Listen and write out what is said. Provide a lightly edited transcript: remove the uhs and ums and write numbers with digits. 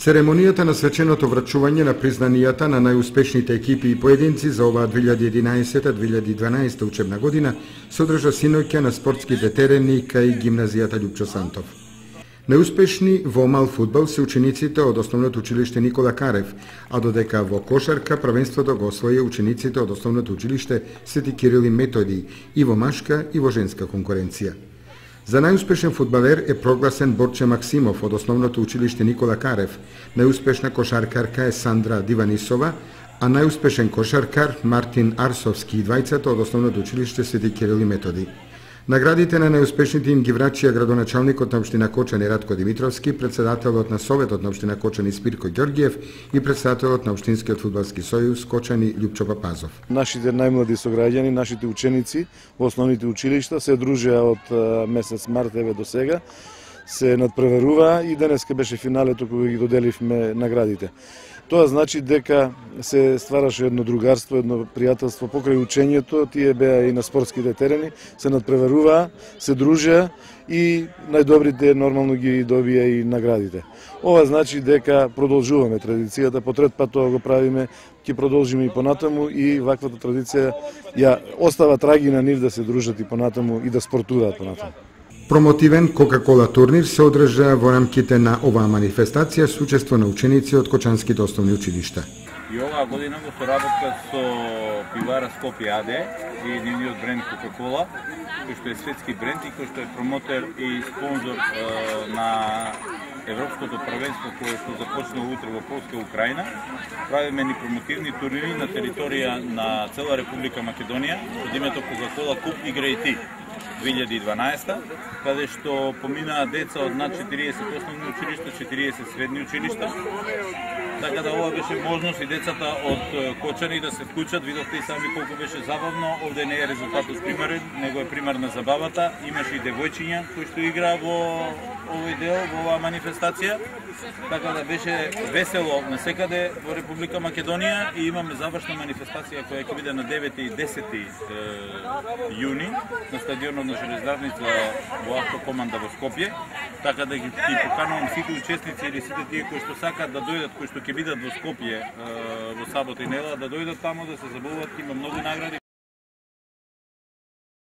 Церемонијата на свеченото врачување на признанијата на најуспешните екипи и поединци за оваа 2011-2012 учебна година се одржа синоќа на спортските терени кај гимназијата Љупчо Сантов. Најуспешни во мал фудбал се учениците од Основното училиште Никола Карев, а додека во кошарка првенството го освоија учениците од Основното училиште Свети Кирил и Методи и во машка и во женска конкуренција. За најуспешен фудбалер е прогласен Борче Максимов од Основното училиште Никола Карев, најуспешна кошаркарка е Сандра Диванисова, а најуспешен кошаркар Мартин Арсовски и двајцата од Основното училиште Свети Кирил и Методи. Наградите на најуспешните им ги врачија градоначалникот на општина Кочани Радко Димитровски, председателот на Советот на општина Кочани Спирко Ѓорѓиев и председателот на Општинскиот фудбалски сојуз Кочани Љупчо Папазов. Нашите најмлади сограѓани, нашите ученици во основните училишта се дружеа од месец март еве до сега, се надпреваруваа и денеска беше финалето кога ги доделивме наградите. Тоа значи дека се ствараше едно другарство, едно пријателство покрај учењето, тие беа и на спортските терени, се надпреваруваа, се дружеа и најдобрите нормално ги добија и наградите. Ова значи дека продолжуваме традицијата, по трет пат тоа го правиме, ќе продолжиме и понатаму и ваквата традиција ја остава траги на нив да се дружат и понатаму и да спортуваат понатаму. Промотивен Кока-кола турнир се одржа во рамките на оваа манифестација со учество на ученици од Кочанските основни училишта. И оваа година во соработка со пивара Скопје АД и нивниот бренд Кока-кола, кој што е светски бренд и кој што е промотер и спонзор на Европското првенство кое што започна утре во Полска и Украина, правиме ни промотивни турнири на територија на цела Република Македонија под името Кока-кола Куп игра и ти 2012, каде што поминаа деца од над 40 основни училишта, 40 средни училишта. Така да ова беше можност и децата од Кочани да се вклучат, видовте и сами колку беше забавно. Овде не е резултатот примерен, него е пример на забавата. Имаше и девојчиња кои што играа во овој дел, во оваа манифестација. Така да беше весело насекаде во Република Македонија и имаме завршна манифестација која ќе биде на 9 и 10 јуни на стадионот на Железарница во Автокоманда во Скопје. Така да ги поканувам сите учесници или сите тие кои што сакаат да дојдат, кои што ќе бидат во Скопје во сабота и недела, да дојдат таму да се забавуваат, има многу награди.